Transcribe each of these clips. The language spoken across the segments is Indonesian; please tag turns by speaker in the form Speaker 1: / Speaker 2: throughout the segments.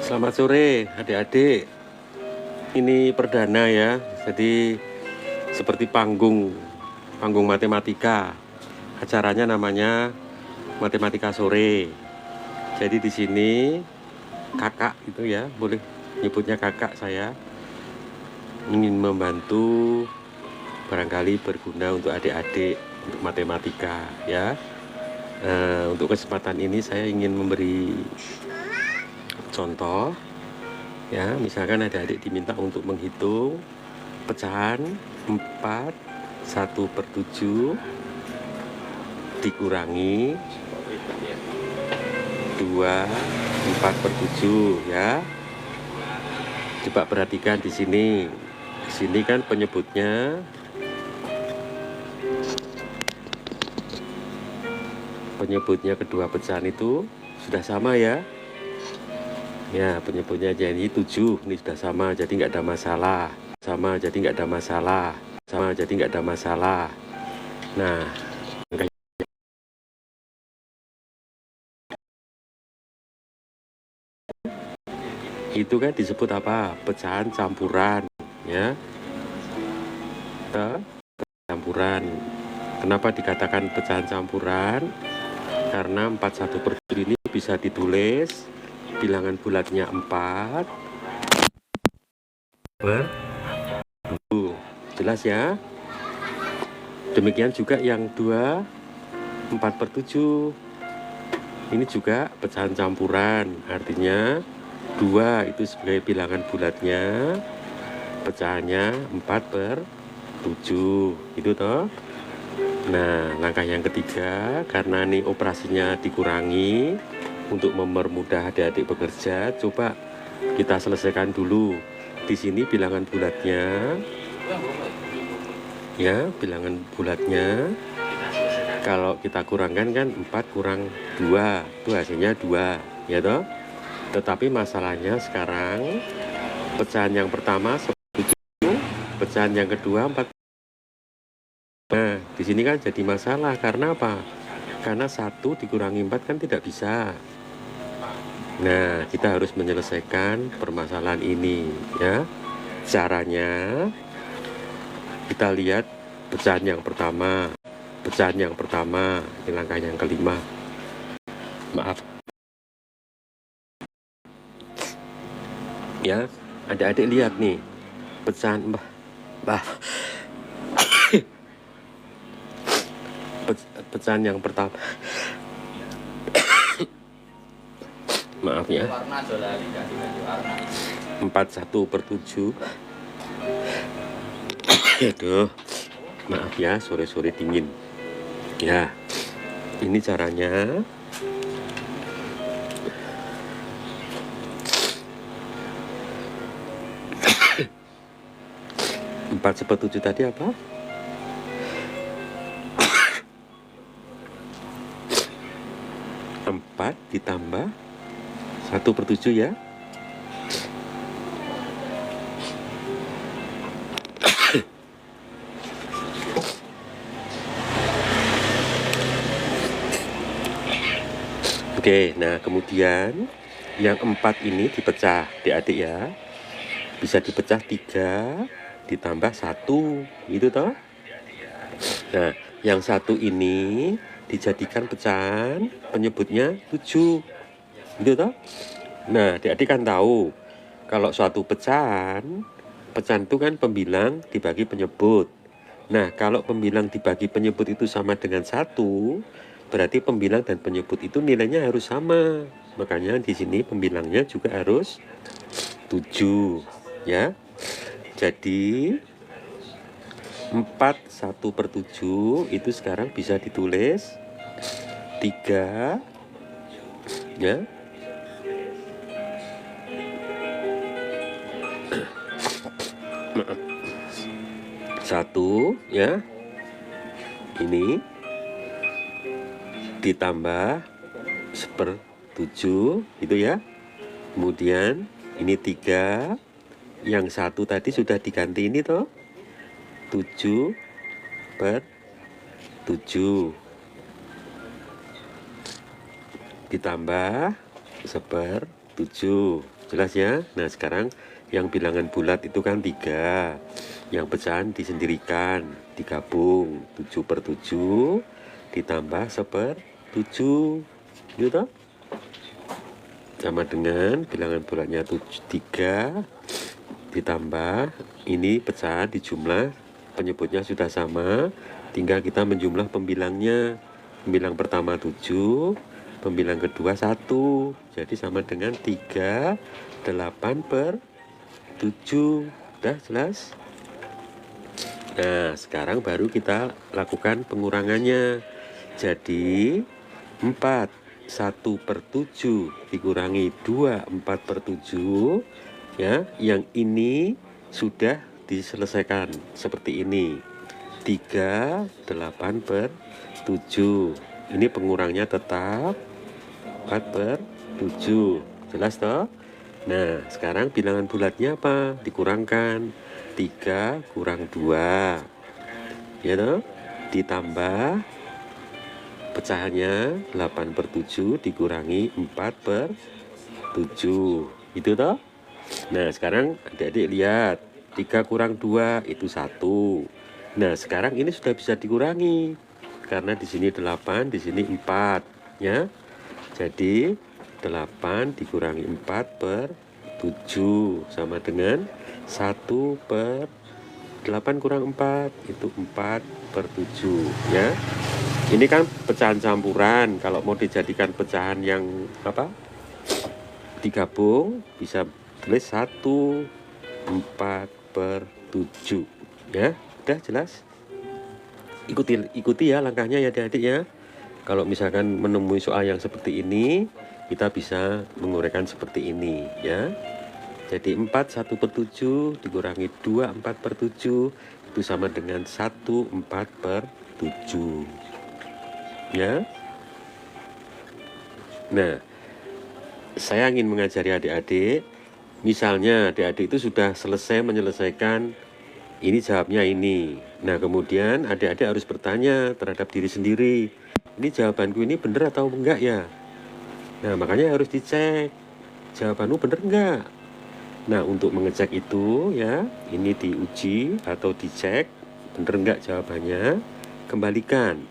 Speaker 1: Selamat sore adik-adik. Ini perdana ya. Jadi seperti panggung matematika. Acaranya namanya Matematika Sore. Jadi di sini kakak itu ya, boleh nyebutnya kakak, saya ingin membantu, barangkali berguna untuk adik-adik untuk matematika ya. Untuk kesempatan ini saya ingin memberi contoh ya, misalkan adik-adik diminta untuk menghitung pecahan 4 1/7 dikurangi 2 4/7 ya. Coba perhatikan di sini. Di sini kan penyebutnya kedua pecahan itu sudah sama ya. Ya, penyebutnya jadi 7, ini sudah sama, jadi nggak ada masalah. Nah, itu kan disebut apa? Pecahan campuran ya. Campuran. Kenapa dikatakan pecahan campuran? Karena 4/1/7 ini bisa ditulis bilangan bulatnya 4 jelas ya. Demikian juga yang 2 4/7 ini juga pecahan campuran, artinya 2 itu sebagai bilangan bulatnya, pecahannya 4/7 gitu toh. Nah, langkah yang ketiga, karena ini operasinya dikurangi untuk mempermudah adik-adik bekerja, coba kita selesaikan dulu. Di sini bilangan bulatnya ya, bilangan bulatnya kalau kita kurangkan kan 4 kurang 2 itu hasilnya 2 ya toh. Tetapi masalahnya sekarang pecahan yang pertama 7, pecahan yang kedua 4. Nah, di sini kan jadi masalah karena apa? Karena 1 dikurangi 4 kan tidak bisa. Nah, kita harus menyelesaikan permasalahan ini ya. Caranya kita lihat pecahan yang pertama. Ini langkah yang kelima. Maaf. Ya, adik-adik lihat nih. Pecahan pecahan yang pertama. Maaf ya. 4/1/7. Aduh, maaf ya, sore-sore dingin. Ya, ini caranya. Empat 4/7 tadi apa? 4 ditambah 1/7 ya. Oke, nah kemudian yang 4 ini dipecah, adik-adik ya. Bisa dipecah 3 ditambah 1 gitu toh. Nah, yang 1 ini dijadikan pecahan, penyebutnya 7 gitu toh. Nah, adik-adik kan tahu kalau suatu pecahan itu kan pembilang dibagi penyebut. Nah, kalau pembilang dibagi penyebut itu sama dengan 1, berarti pembilang dan penyebut itu nilainya harus sama. Makanya di sini pembilangnya juga harus 7 ya. Jadi 4 1/7 itu sekarang bisa ditulis 3 ya. 1 ya. Ini ditambah 1/7 gitu ya. Kemudian ini 3, yang 1 tadi sudah diganti ini toh, 7/7. ditambah 1/7. Jelas ya? Nah sekarang yang bilangan bulat itu kan 3, yang pecahan disendirikan, digabung 7/7 ditambah 1/7 gitu, sama dengan bilangan bulatnya 3 ditambah ini pecahan dijumlah, penyebutnya sudah sama, tinggal kita menjumlah pembilangnya. Pembilang pertama 7, pembilang kedua 1, jadi sama dengan 38/7. Udah jelas? Nah sekarang baru kita lakukan pengurangannya. Jadi 4 1/7 dikurangi 2 4/7 ya, yang ini sudah diselesaikan seperti ini, 3 8/7. Ini pengurangnya tetap 4/7. Jelas toh? Nah sekarang bilangan bulatnya apa? Dikurangkan 3 kurang 2 ya toh, ditambah pecahannya 8/7 dikurangi 4/7 itu toh. Nah sekarang adik-adik lihat, 3 kurang 2 itu 1. Nah sekarang ini sudah bisa dikurangi karena di sini 8, di sini 4 ya. Jadi 8 dikurangi 4/7 sama dengan 1/8 kurang 4 itu 4/7 ya. Ini kan pecahan campuran, kalau mau dijadikan pecahan yang apa? Digabung bisa tulis 1 4/7 ya. Udah jelas? Ikuti ya langkahnya ya adik-adik ya. Kalau misalkan menemui soal yang seperti ini, kita bisa menguraikan seperti ini ya. Jadi 4 1/7 dikurangi 2 4/7 itu sama dengan 1 4/7 ya. Nah saya ingin mengajari adik-adik, misalnya adik-adik itu sudah selesai menyelesaikan ini, jawabnya ini. Nah kemudian adik-adik harus bertanya terhadap diri sendiri, ini jawabanku ini benar atau enggak ya. Nah makanya harus dicek, jawabanmu benar enggak. Nah untuk mengecek itu ya, ini diuji atau dicek benar enggak jawabannya, kembalikan.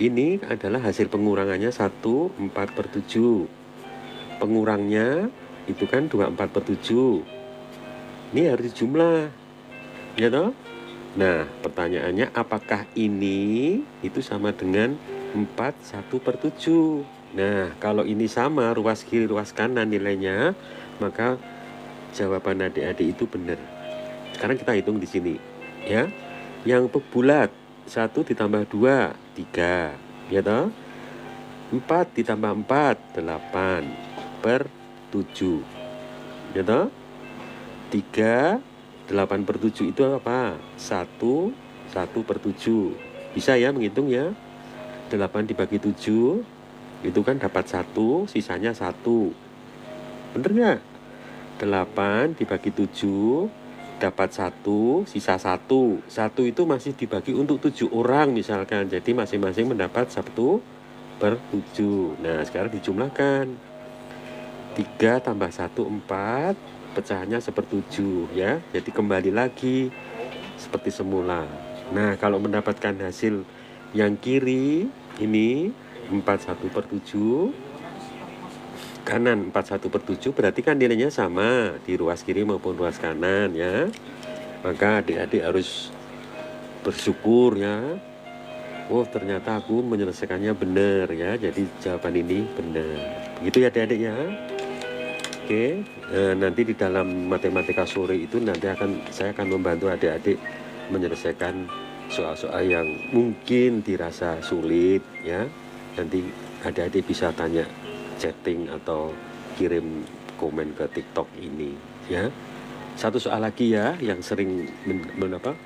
Speaker 1: Ini adalah hasil pengurangannya 1 4/7. Pengurangnya itu kan 2 4/7. Ini harus dijumlah ya toh. Nah pertanyaannya, apakah ini itu sama dengan 4 1/7? Nah kalau ini sama ruas kiri ruas kanan nilainya, maka jawaban adik-adik itu benar. Sekarang kita hitung di sini ya. Yang bulat 1 ditambah 2 3 ya toh. 4 ditambah 4 8/7 ya toh. 3 8/7 itu apa? 1 1/7. Bisa ya menghitung ya. 8 dibagi 7 itu kan dapat 1, sisanya 1. Bener nggak? 8 dibagi 7 dapat 1, sisa 1. 1 itu masih dibagi untuk 7 orang misalkan. Jadi masing-masing mendapat 1/7. Nah sekarang dijumlahkan, 3 tambah 1 4, pecahannya 1/7 ya. Jadi kembali lagi seperti semula. Nah kalau mendapatkan hasil yang kiri ini 4 1/7, kanan 4 1/7, berarti kan nilainya sama di ruas kiri maupun ruas kanan ya. Maka adik-adik harus bersyukur ya. Oh ternyata aku menyelesaikannya benar ya, jadi jawaban ini benar. Begitu ya adik-adik ya. Oke, nanti di dalam matematika sore itu nanti saya akan membantu adik-adik menyelesaikan soal-soal yang mungkin dirasa sulit ya. Nanti adik-adik bisa tanya, chatting atau kirim komen ke TikTok ini ya. Satu soal lagi ya yang sering mendapat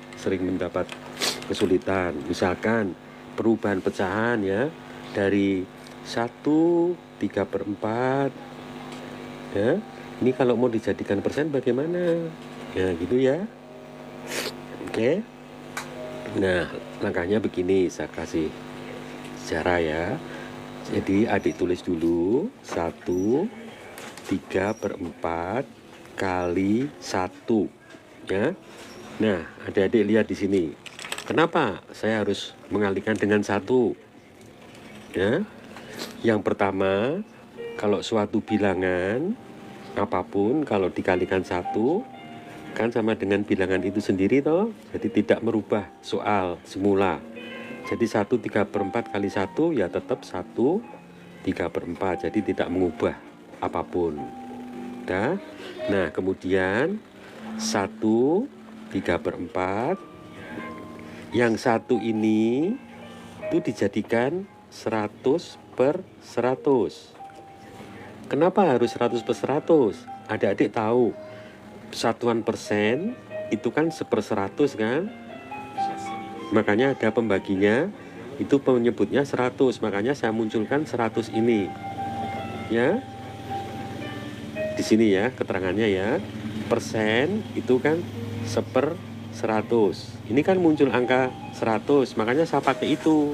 Speaker 1: kesulitan, misalkan perubahan pecahan ya dari 1 3/4 ya. Ini kalau mau dijadikan persen bagaimana ya, gitu ya. Oke. Nah langkahnya begini, saya kasih cara ya. Jadi adik tulis dulu 1/3/4 kali 1 ya. Nah, adik-adik lihat di sini. Kenapa saya harus mengalihkan dengan 1? Ya. Yang pertama, kalau suatu bilangan apapun kalau dikalikan 1 kan sama dengan bilangan itu sendiri toh. Jadi tidak merubah soal semula. Jadi 1/3/4 kali 1 ya tetap 1/3/4. Jadi tidak mengubah apapun. Nah, kemudian 1/3/4 yang 1 ini itu dijadikan 100/100. Kenapa harus 100/100? Adik-adik tahu satuan persen itu kan 1/100 kan? Makanya ada pembaginya, itu penyebutnya 100. Makanya saya munculkan 100 ini. Ya. Di sini ya keterangannya ya. Persen itu kan 1/100. Ini kan muncul angka 100, makanya saya pakai itu.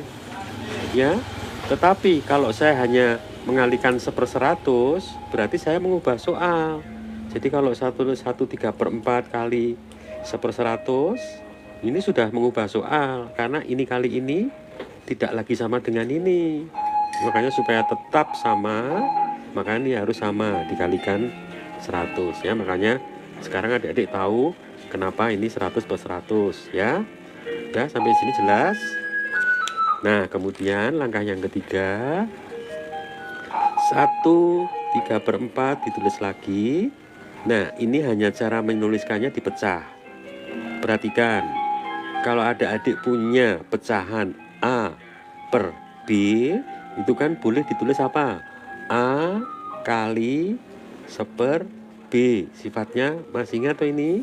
Speaker 1: Ya. Tetapi kalau saya hanya mengalihkan 1/100, berarti saya mengubah soal. Jadi kalau 1/3/4 kali 1/100, ini sudah mengubah soal, karena ini kali ini tidak lagi sama dengan ini. Makanya supaya tetap sama, makanya ini harus sama dikalikan 100 ya. Makanya sekarang adik-adik tahu kenapa ini 100/100 ya. Ya, sampai sini jelas. Nah, kemudian langkah yang ketiga, 1/3/4 ditulis lagi. Nah, ini hanya cara menuliskannya dipecah. Perhatikan, kalau ada adik punya pecahan A per B, itu kan boleh ditulis apa? A kali 1/B. Sifatnya masih ingat tuh ini?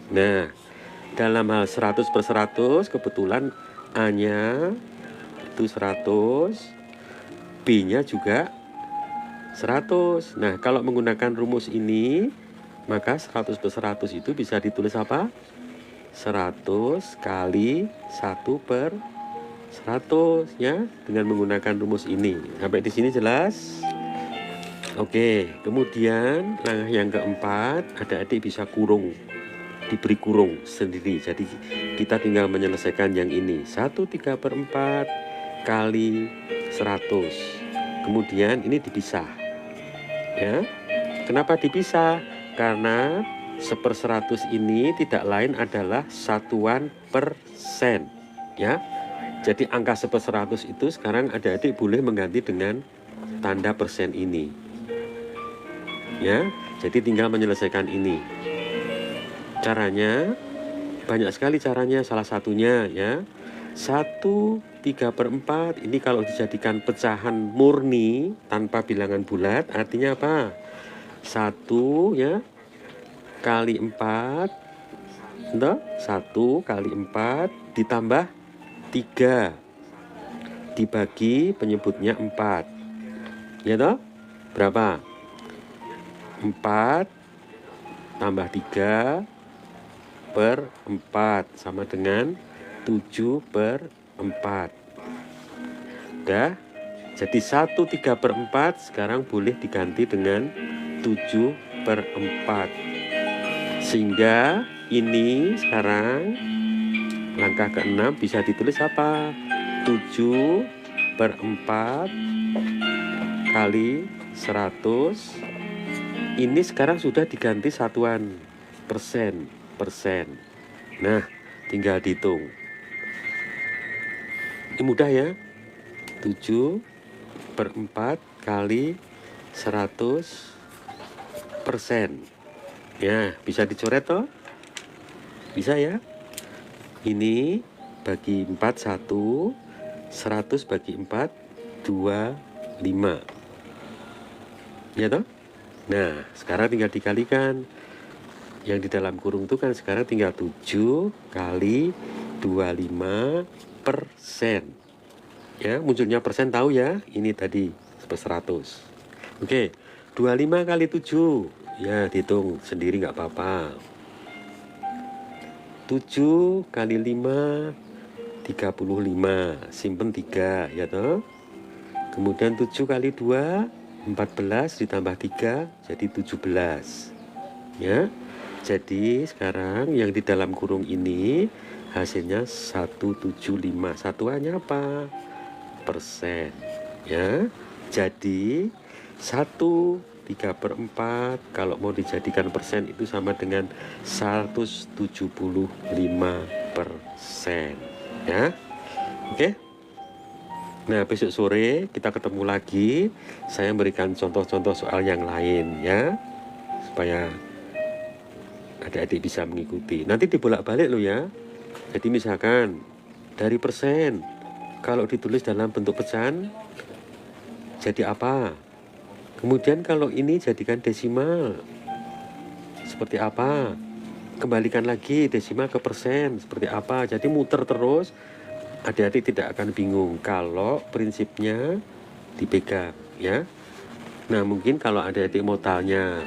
Speaker 1: Nah, dalam hal 100/100, kebetulan A-nya itu 100, B-nya juga 100. Nah, kalau menggunakan rumus ini, maka 100/100 itu bisa ditulis apa? 100 kali 1/100 ya, dengan menggunakan rumus ini. Sampai di sini jelas? Oke, kemudian langkah yang keempat, adik-adik bisa kurung, diberi kurung sendiri. Jadi kita tinggal menyelesaikan yang ini, 1/3/4 kali 100. Kemudian ini dipisah ya. Kenapa dipisah? Karena 1/100 ini tidak lain adalah satuan persen ya. Jadi angka 1/100 itu sekarang adik-adik boleh mengganti dengan tanda persen ini ya. Jadi tinggal menyelesaikan ini. Caranya banyak sekali caranya, salah satunya ya 1/3/4 ini kalau dijadikan pecahan murni tanpa bilangan bulat artinya apa? 1 ya kali 4, 1 kali 4 ditambah 3 dibagi penyebutnya 4 ya toh? Berapa? 4 tambah 3/4 sama dengan 7/4. Udah, jadi 1/3/4 sekarang boleh diganti dengan 7/4. Sehingga ini sekarang langkah ke-6 bisa ditulis apa? 7/4 kali 100. Ini sekarang sudah diganti satuan persen. Nah, tinggal dihitung. Ini mudah ya. 7/4 kali 100%. Ya, bisa dicoret toh? Bisa ya? Ini bagi 4 1, 100 bagi 4 2, 5. Ya toh? Nah, sekarang tinggal dikalikan. Yang di dalam kurung itu kan sekarang tinggal 7 kali 25%. Ya, munculnya persen tahu ya? Ini tadi 100. Oke, 25 kali 7. Ya, dihitung sendiri nggak apa-apa. 7 kali 5 35. Simpen 3 ya toh. Kemudian 7 kali 2, 14 ditambah 3, jadi 17. Ya. Jadi sekarang yang di dalam kurung ini hasilnya 175. Satuannya apa? Persen. Ya. Jadi 1/3/4 kalau mau dijadikan persen itu sama dengan 175%. Ya. Oke. Nah, besok sore kita ketemu lagi. Saya berikan contoh-contoh soal yang lain ya, supaya adik-adik bisa mengikuti. Nanti dibolak-balik loh ya. Jadi misalkan dari persen, kalau ditulis dalam bentuk pecahan jadi apa? Kemudian kalau ini jadikan desimal, seperti apa? Kembalikan lagi desimal ke persen, seperti apa? Jadi muter terus. Adik-adik tidak akan bingung kalau prinsipnya dipegang ya. Nah, mungkin kalau adik-adik mau tanya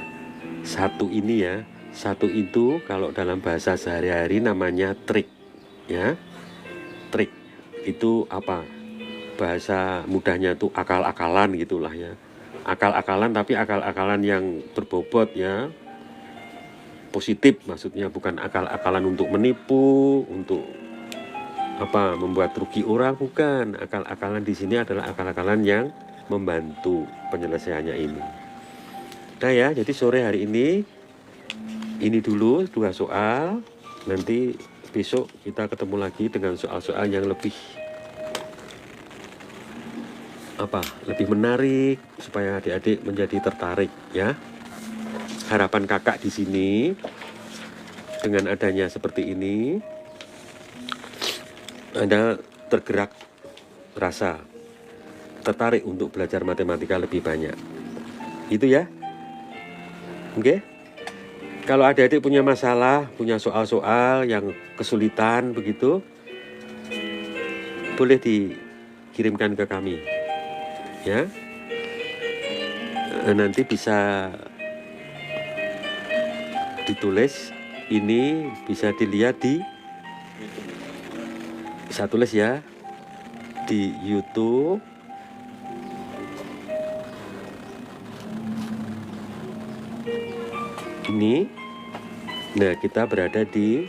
Speaker 1: satu ini ya, satu itu kalau dalam bahasa sehari-hari namanya trik ya. Trik itu apa? Bahasa mudahnya itu akal-akalan gitulah ya. Akal-akalan, tapi akal-akalan yang berbobot ya. Positif maksudnya, bukan akal-akalan untuk menipu, untuk apa membuat rugi orang, bukan. Akal-akalan di sini adalah akal-akalan yang membantu penyelesaiannya ini. Nah ya, jadi sore hari ini dulu 2 soal. Nanti besok kita ketemu lagi dengan soal-soal yang lebih lebih menarik supaya adik-adik menjadi tertarik ya. Harapan kakak di sini dengan adanya seperti ini, Anda tergerak rasa tertarik untuk belajar matematika lebih banyak. Itu ya. Oke. Kalau adik-adik punya masalah, punya soal-soal yang kesulitan begitu, boleh dikirimkan ke kami. Ya. Nanti bisa ditulis, ini bisa dilihat bisa tulis ya di YouTube. Ini. Nah, kita berada di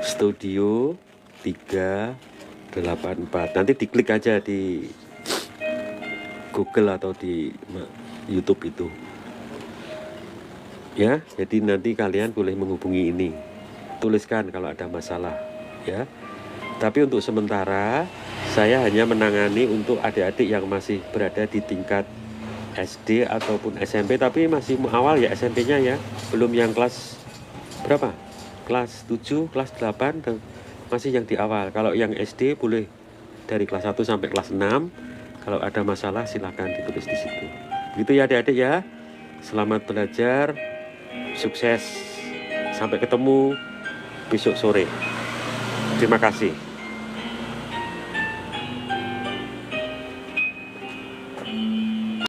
Speaker 1: Studio 384. Nanti diklik aja di Google atau di YouTube itu. Ya, jadi nanti kalian boleh menghubungi ini. Tuliskan kalau ada masalah, ya. Tapi untuk sementara saya hanya menangani untuk adik-adik yang masih berada di tingkat SD ataupun SMP, tapi masih awal ya SMP-nya ya. Belum yang kelas berapa? Kelas 7, kelas 8, masih yang di awal. Kalau yang SD boleh dari kelas 1 sampai kelas 6. Kalau ada masalah silakan ditulis di situ. Gitu ya adik-adik ya. Selamat belajar. Sukses. Sampai ketemu besok sore. Terima kasih.